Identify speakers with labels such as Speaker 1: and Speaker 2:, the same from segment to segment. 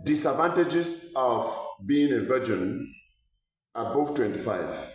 Speaker 1: Disadvantages of being a virgin above 25.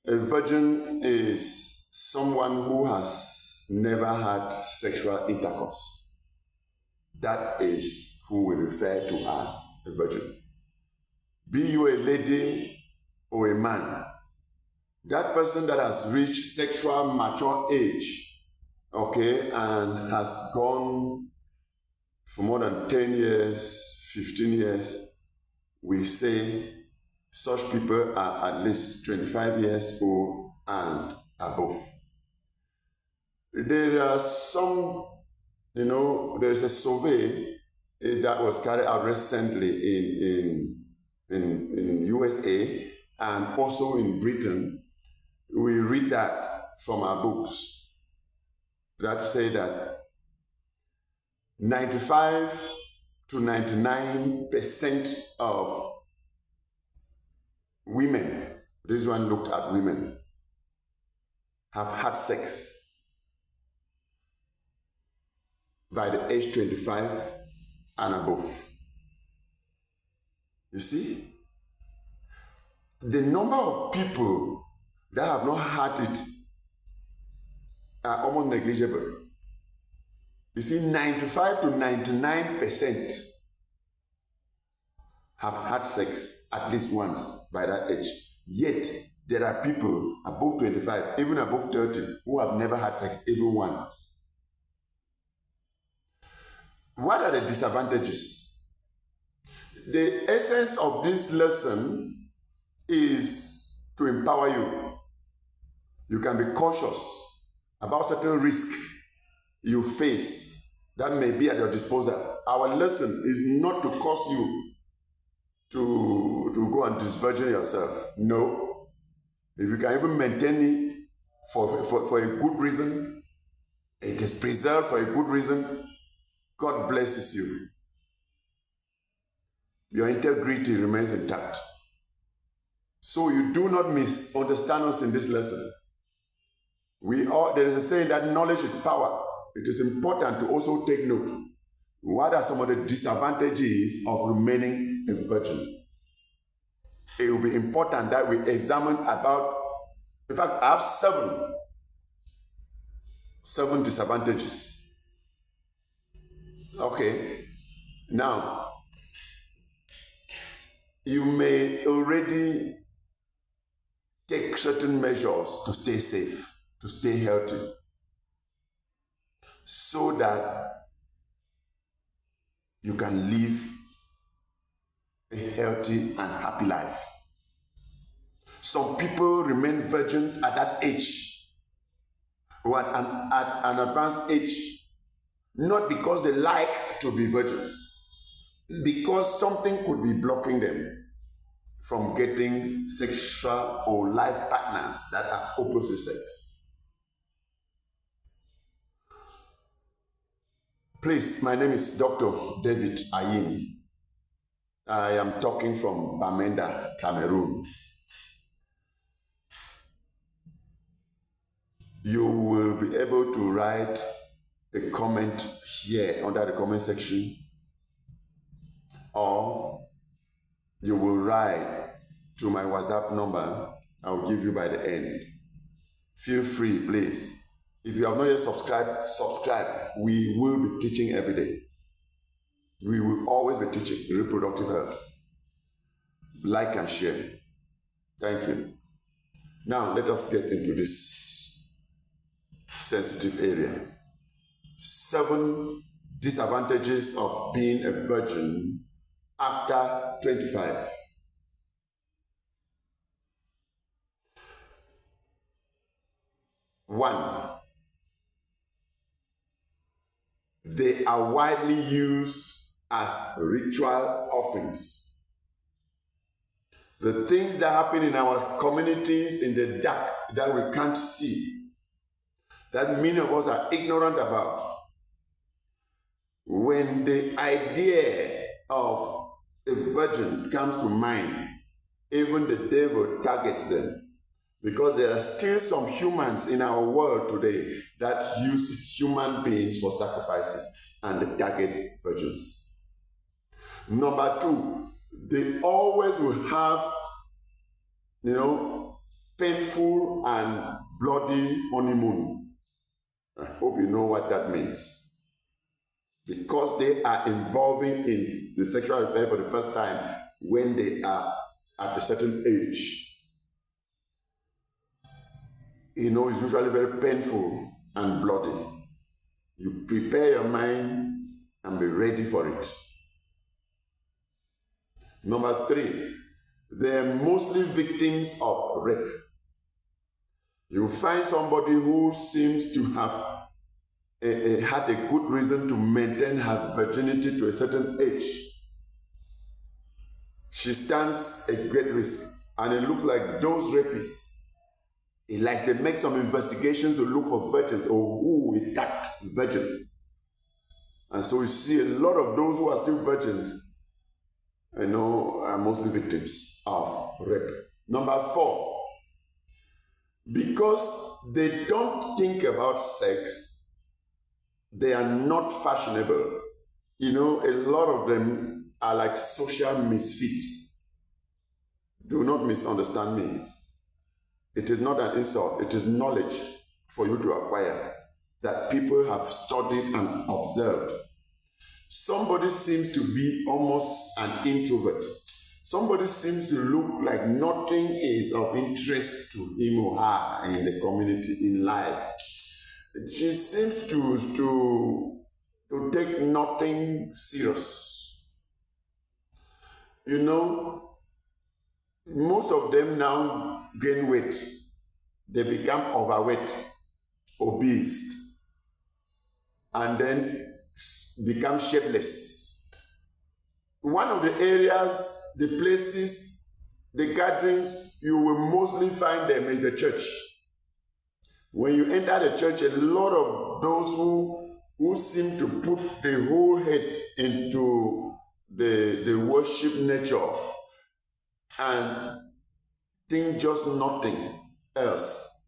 Speaker 1: A virgin is someone who has never had sexual intercourse. That is who we refer to as a virgin. Be you a lady or a man, that person that has reached sexual mature age, okay, and has gone for more than 10 years, 15 years, we say such people are at least 25 years old and above. There are some, there is a survey that was carried out recently in USA and also in Britain. We read that from our books that say that 95 to 99% of women, this one looked at women, have had sex by the age 25 and above. You see? The number of people that have not had it are almost negligible. You see, 95 to 99% have had sex at least once by that age. Yet, there are people above 25, even above 30, who have never had sex even once. What are the disadvantages? The essence of this lesson is to empower you. You can be cautious about certain risks you face that may be at your disposal. Our lesson is not to cause you to go and disvirgin yourself. No. If you can even maintain it for a good reason, it is preserved for a good reason, God blesses you. Your integrity remains intact. So you do not misunderstand us in this lesson. There is a saying that knowledge is power. It is important to also take note. What are some of the disadvantages of remaining a virgin? It will be important that we examine about, in fact, I have seven disadvantages. Okay, now, you may already take certain measures to stay safe, to stay healthy, so that you can live a healthy and happy life. Some people remain virgins at that age, or at an advanced age, not because they like to be virgins, because something could be blocking them from getting sexual or life partners that are opposite sex. Please, my name is Dr. David Ayim. I am talking from Bamenda, Cameroon. You will be able to write a comment here under the comment section, or you will write to my WhatsApp number. I will give you by the end. Feel free, please. If you have not yet subscribed, subscribe. We will be teaching every day. We will always be teaching reproductive health. Like and share. Thank you. Now, let us get into this sensitive area. 7 disadvantages of being a virgin after 25. One, they are widely used as ritual offerings. The things that happen in our communities in the dark that we can't see, that many of us are ignorant about. When the idea of a virgin comes to mind, even the devil targets them. Because there are still some humans in our world today that use human beings for sacrifices and they target virgins. Number two, they always will have, painful and bloody honeymoon. I hope you know what that means. Because they are involving in the sexual affair for the first time when they are at a certain age. It's usually very painful and bloody. You prepare your mind and be ready for it. Number three, they're mostly victims of rape. You find somebody who seems to have had a good reason to maintain her virginity to a certain age. She stands a great risk, and it looks like those rapists, like they make some investigations to look for virgins or who attacked virgin. And so you see a lot of those who are still virgins, are mostly victims of rape. Number four, because they don't think about sex, they are not fashionable. A lot of them are like social misfits. Do not misunderstand me. It is not an insult, it is knowledge for you to acquire that people have studied and observed. Somebody seems to be almost an introvert. Somebody seems to look like nothing is of interest to him or her in the community, in life. She seems to take nothing serious. Most of them now gain weight. They become overweight, obese, and then become shapeless. One of the areas, the places, the gatherings, you will mostly find them is the church. When you enter the church, a lot of those who seem to put the whole head into the worship nature and think just nothing else.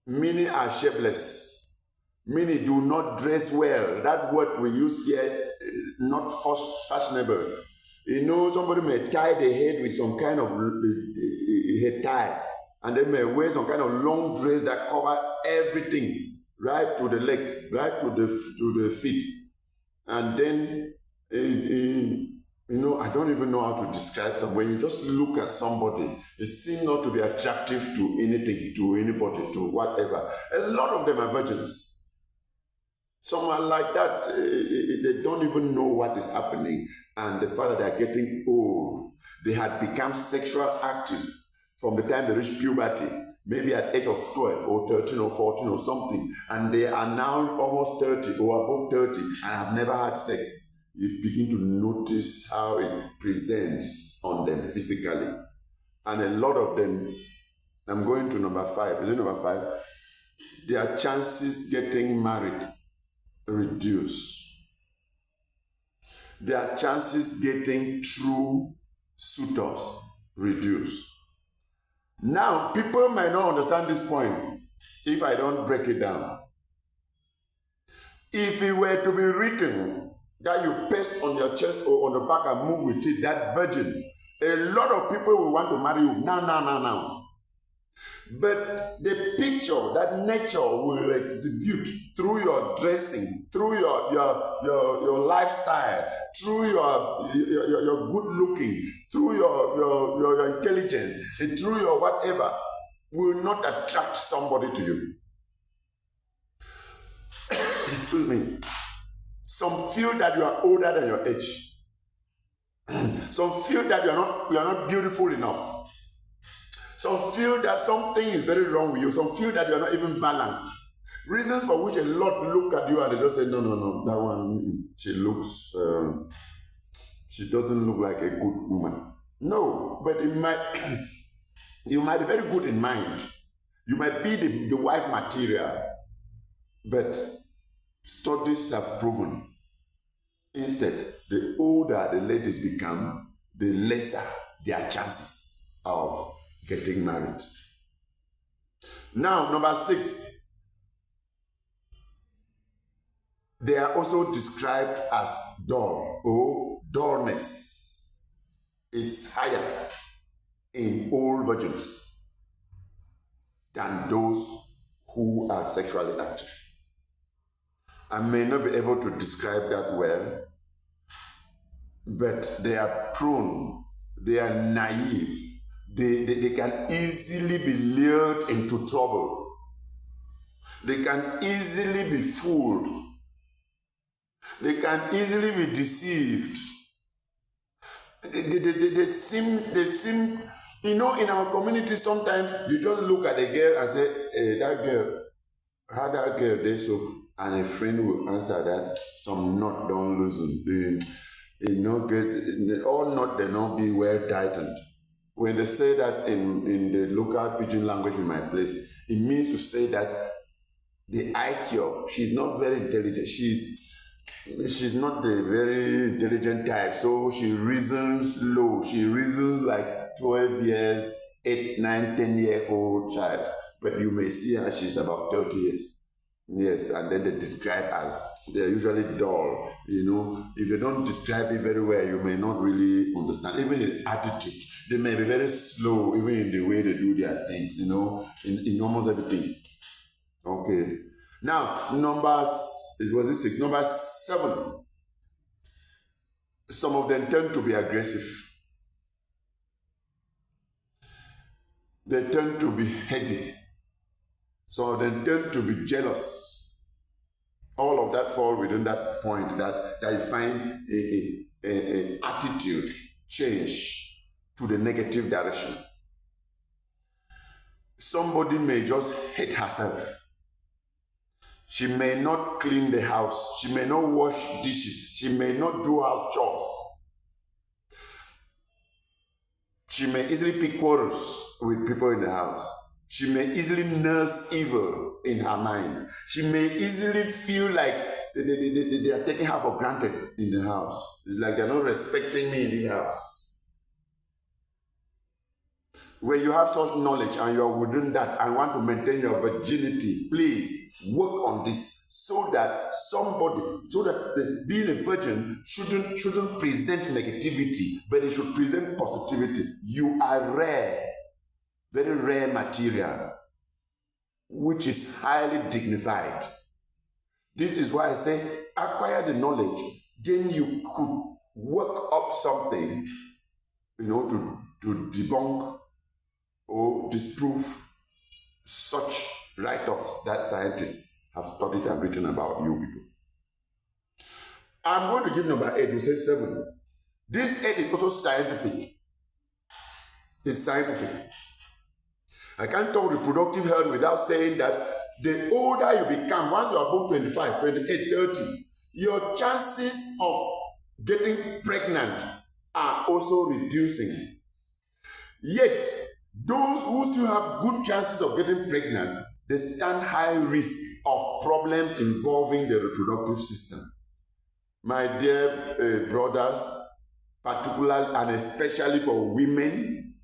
Speaker 1: Many are shapeless. Many do not dress well. That word we use here, not fashionable. Somebody may tie the head with some kind of head tie, and they may wear some kind of long dress that cover everything, right to the legs, right to the feet. And then, I don't even know how to describe them. When you just look at somebody, it seems not to be attractive to anything, to anybody, to whatever. A lot of them are virgins. Some are like that. They don't even know what is happening. And the fact that they are getting old, they had become sexual active from the time they reach puberty, maybe at age of 12 or 13 or 14 or something. And they are now almost 30 or above 30 and have never had sex. You begin to notice how it presents on them physically. And a lot of them, I'm going to number 5. Is it number 5? Their chances getting married reduce. Their chances getting true suitors reduce. Now, people might not understand this point if I don't break it down. If it were to be written that you paste on your chest or on the back and move with it, that virgin, a lot of people will want to marry you now. But the picture that nature will exhibit through your dressing, through your lifestyle, through your good looking, through your intelligence, and through your whatever, will not attract somebody to you. Excuse me. Some feel that you are older than your age. Some feel that you are not beautiful enough. Some feel that something is very wrong with you. Some feel that you are not even balanced. Reasons for which a lot look at you and they just say, no, that one, she doesn't look like a good woman. No, but you might be very good in mind. You might be the wife material. But studies have proven, instead, the older the ladies become, the lesser their chances of getting married. Now, number 6, they are also described as dull or dullness is higher in old virgins than those who are sexually active. I may not be able to describe that well, but they are prone, they are naive, they can easily be lured into trouble. They can easily be fooled. They can easily be deceived. They seem, in our community, sometimes you just look at a girl and say, hey, that girl, how that girl did so, and a friend will answer that some knot don't loosen. All knot they not be well tightened. When they say that in the local pidgin language in my place, it means to say that the IQ, she's not very intelligent. She's not the very intelligent type, so she reasons low. She reasons like 12 years, 8, 9, 10-year-old child. But you may see her, she's about 30 years. Yes, and then they describe as, they're usually dull. If you don't describe it very well, you may not really understand. Even in attitude, they may be very slow, even in the way they do their things, in almost everything. Okay. Now, number 7. Some of them tend to be aggressive. They tend to be heady. Some of them tend to be jealous. All of that fall within that point that you find a attitude change to the negative direction. Somebody may just hate herself. She may not clean the house. She may not wash dishes. She may not do house chores. She may easily pick quarrels with people in the house. She may easily nurse evil in her mind. She may easily feel like they are taking her for granted in the house. It's like they're not respecting me in the house. When you have such knowledge and you are within that and want to maintain your virginity, please work on this so that being a virgin shouldn't present negativity, but it should present positivity. You are rare, very rare material, which is highly dignified. This is why I say acquire the knowledge, then you could work up something, to debunk or disprove such write-ups that scientists have studied and written about you people. I'm going to give number 8, we say 7. This 8 is also scientific. It's scientific. I can't talk reproductive health without saying that the older you become, once you're above 25, 28, 30, your chances of getting pregnant are also reducing. Yet, those who still have good chances of getting pregnant, they stand high risk of problems involving the reproductive system. My dear brothers, particularly and especially for women,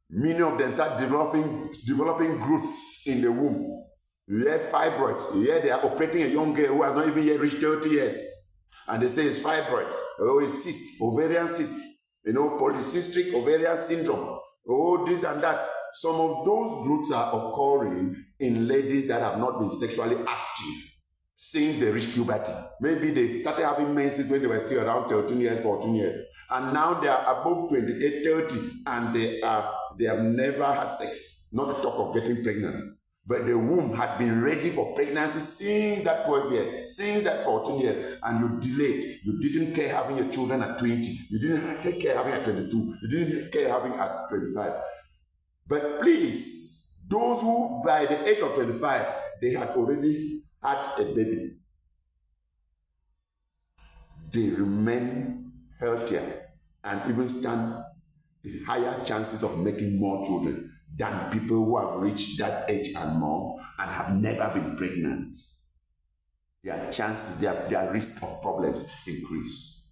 Speaker 1: many of them start developing growths in the womb. You hear fibroids. You hear they are operating a young girl who has not even yet reached 30 years. And they say it's fibroid, or it's cyst, ovarian cyst, polycystic ovarian syndrome. Oh, this and that. Some of those growths are occurring in ladies that have not been sexually active since they reached puberty. Maybe they started having menses when they were still around 13 years, 14 years. And now they are above 28, 30, and they have never had sex, not to talk of getting pregnant. But the womb had been ready for pregnancy since that 12 years, since that 14 years, and you delayed. You didn't care having your children at 20. You didn't care having at 22. You didn't care having at 25. But please, those who by the age of 25, they had already had a baby, they remain healthier and even stand higher chances of making more children than people who have reached that age and more and have never been pregnant. Their chances, their risk of problems increase.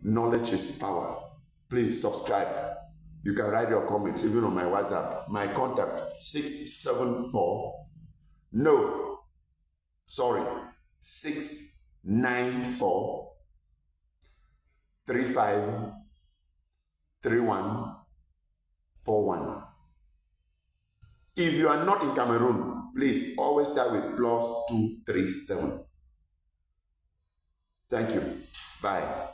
Speaker 1: Knowledge is power. Please subscribe. You can write your comments even on my WhatsApp. My contact 674 no sorry 694 353141. If you are not in Cameroon, please always start with +237. Thank you. Bye.